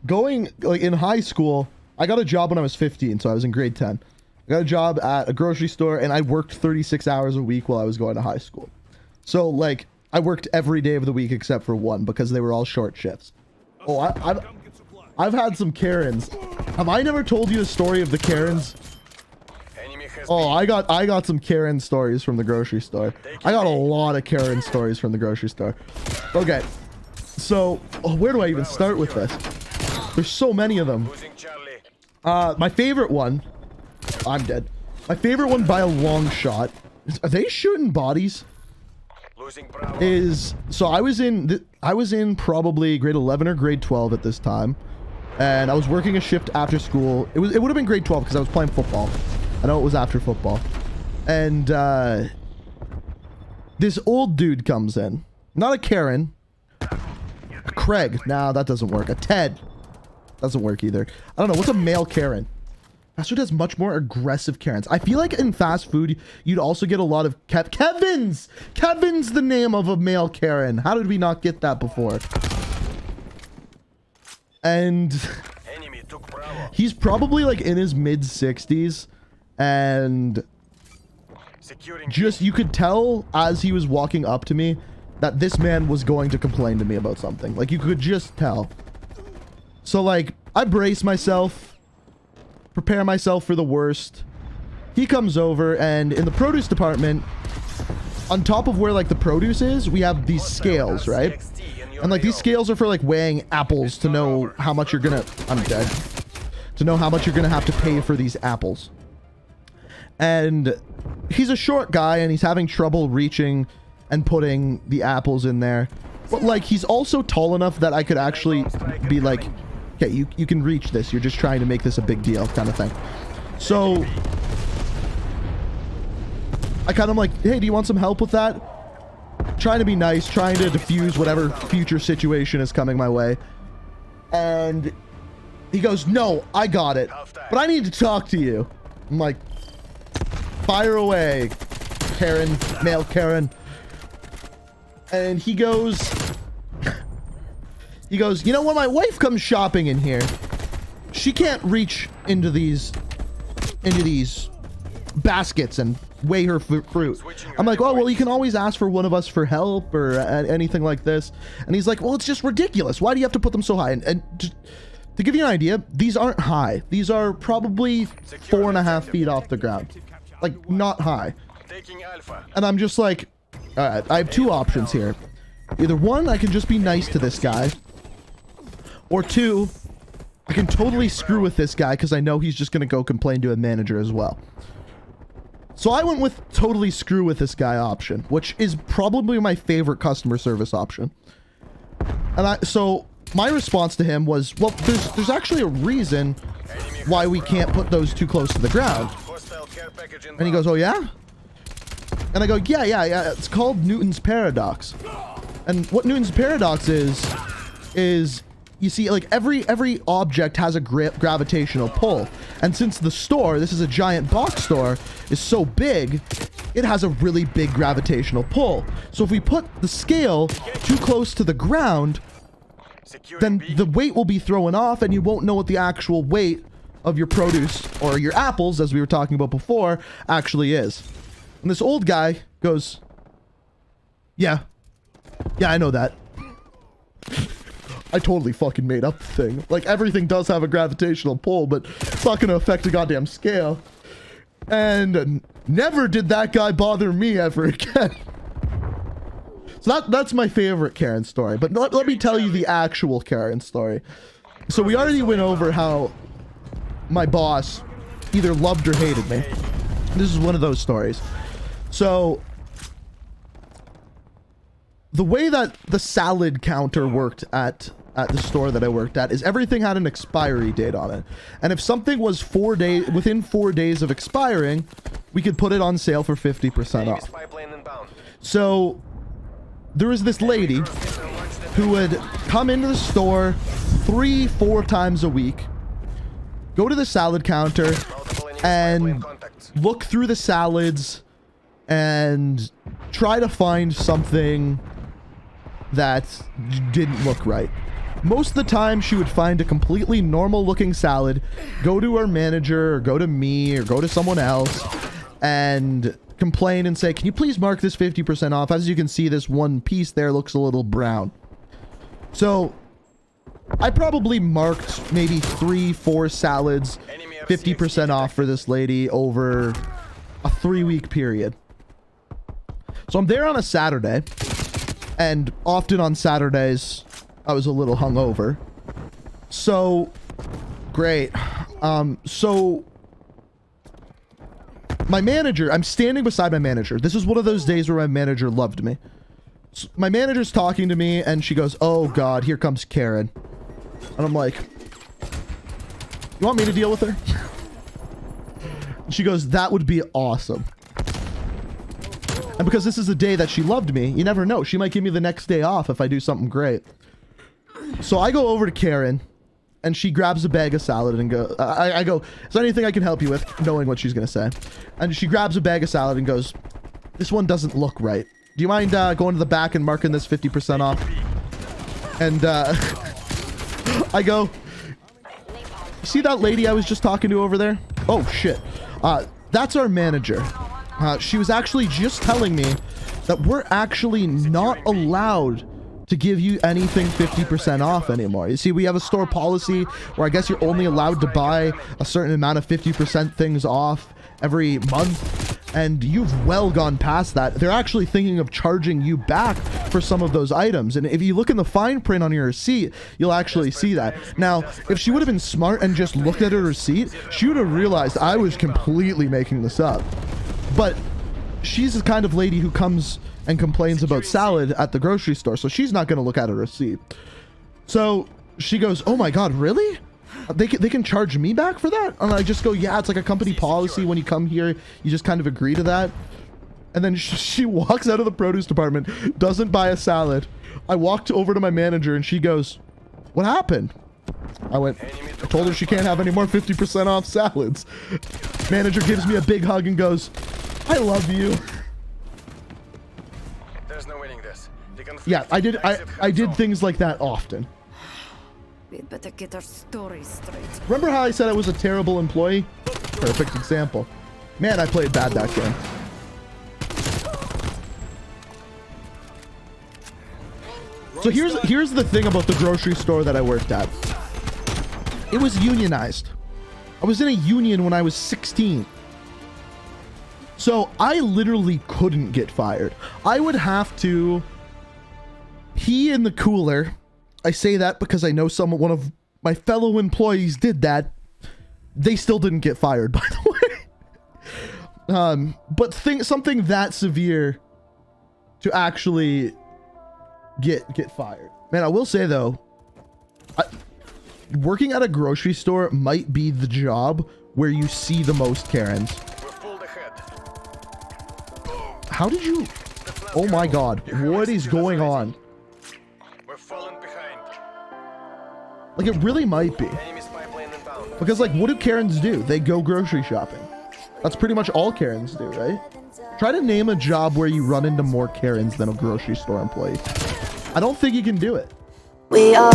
going like in high school, I got a job when I was 15, so I was in grade 10. I got a job at a grocery store, and I worked 36 hours a week while I was going to high school. So like I worked every day of the week except for one because they were all short shifts. Oh, I've had some Karens. Have I never told you a story of the Karens? Oh, I got some Karen stories from the grocery store. I got a lot of Karen stories from the grocery store. Okay, so where do I even start with this? There's so many of them. My favorite one, I'm dead. My favorite one by a long shot. Are they shooting bodies? So I was in probably grade 11 or grade 12 at this time, and I was working a shift after school. It would have been grade 12 because I was playing football. I know it was after football. And this old dude comes in. Not a Karen. A Craig. Nah, that doesn't work. A Ted. Doesn't work either. I don't know. What's a male Karen? Fast food has much more aggressive Karens. I feel like in fast food, you'd also get a lot of Kevin's. Kevin's the name of a male Karen. How did we not get that before? And he's probably like in his mid 60s. And just, you could tell as he was walking up to me that this man was going to complain to me about something. Like, you could just tell. So, like, I brace myself, prepare myself for the worst. He comes over, and in the produce department, on top of where, like, the produce is, we have these scales, right? And, like, these scales are for, like, weighing apples to know how much you're gonna... I'm dead. To know how much you're gonna have to pay for these apples. And he's a short guy, and he's having trouble reaching and putting the apples in there. But, like, he's also tall enough that I could actually be like, okay, you can reach this. You're just trying to make this a big deal kind of thing. So I kind of like, hey, do you want some help with that? Trying to be nice, trying to diffuse whatever future situation is coming my way. And he goes, no, I got it, but I need to talk to you. I'm like, fire away, Karen, male Karen. And he goes, you know, when my wife comes shopping in here, she can't reach into these baskets and weigh her fruit. I'm like, oh, well, you can always ask for one of us for help or anything like this. And he's like, well, it's just ridiculous. Why do you have to put them so high? And just, to give you an idea, these aren't high. These are probably 4.5 feet off the ground. Like, not high. And I'm just like, all right, I have two options here. Either one, I can just be nice to this guy. Or two, I can totally screw with this guy because I know he's just going to go complain to a manager as well. So I went with totally screw with this guy option, which is probably my favorite customer service option. And so my response to him was, well, there's actually a reason why we can't put those too close to the ground. And he goes, oh yeah? And I go, yeah, it's called Newton's paradox. And what Newton's paradox is you see, like, every object has a gravitational pull. And since the store, this is a giant box store, is so big, it has a really big gravitational pull. So if we put the scale too close to the ground, then the weight will be thrown off and you won't know what the actual weight of your produce or your apples, as we were talking about before, actually is. And this old guy goes, yeah, I know that. I totally fucking made up the thing. Like, everything does have a gravitational pull, but it's not going to affect a goddamn scale. And never did that guy bother me ever again. So that's my favorite Karen story. But let me tell you the actual Karen story. So we already went over how my boss either loved or hated me. This is one of those stories. So the way that the salad counter worked at the store that I worked at is everything had an expiry date on it. And if something was within 4 days of expiring, we could put it on sale for 50% off. So there was this lady who would come into the store 3-4 times a week, go to the salad counter and look through the salads and try to find something that didn't look right. Most of the time, she would find a completely normal looking salad, go to her manager, or go to me, or go to someone else, and complain and say, can you please mark this 50% off? As you can see, this one piece there looks a little brown. So I probably marked maybe 3-4 salads 50% off for this lady over a 3-week period. So I'm there on a Saturday, and often on Saturdays I was a little hungover. So great. So my manager, I'm standing beside my manager. This is one of those days where my manager loved me. So my manager's talking to me, and she goes, oh God, here comes Karen. And I'm like, you want me to deal with her? She goes, that would be awesome. And because this is a day that she loved me, you never know. She might give me the next day off if I do something great. So I go over to Karen, and she grabs a bag of salad and go, I go, is there anything I can help you with? Knowing what she's going to say. And she grabs a bag of salad and goes, this one doesn't look right. Do you mind going to the back and marking this 50% off? And I go, see that lady I was just talking to over there? Oh, shit. That's our manager. She was actually just telling me that we're actually not allowed to give you anything 50% off anymore. You see, we have a store policy where I guess you're only allowed to buy a certain amount of 50% things off every month, and you've well gone past that. They're actually thinking of charging you back for some of those items, and if you look in the fine print on your receipt, you'll actually see that. Now, if she would have been smart and just looked at her receipt, she would have realized I was completely making this up. But she's the kind of lady who comes and complains about salad at the grocery store, so she's not going to look at a receipt. So she goes, oh my God, really? They can charge me back for that? And I just go, yeah, it's like a company policy. When you come here, you just kind of agree to that. And then she walks out of the produce department, doesn't buy a salad. I walked over to my manager, and she goes, what happened? I told her she can't have any more 50% off salads. Manager gives me a big hug and goes, I love you. There's no winning this. Yeah, I did things like that often. We'd better get our story straight. Remember how I said I was a terrible employee? Perfect example. Man, I played bad that game. So here's the thing about the grocery store that I worked at. It was unionized. I was in a union when I was 16. So I literally couldn't get fired. I would have to pee in the cooler. I say that because I know one of my fellow employees did that. They still didn't get fired, by the way. But something that severe to actually get fired. Man, I will say though, working at a grocery store might be the job where you see the most Karens. How did you? Oh my God, what is going on? We're falling behind. Like, it really might be. Because, like, what do Karens do? They go grocery shopping. That's pretty much all Karens do, right? Try to name a job where you run into more Karens than a grocery store employee. I don't think you can do it. We are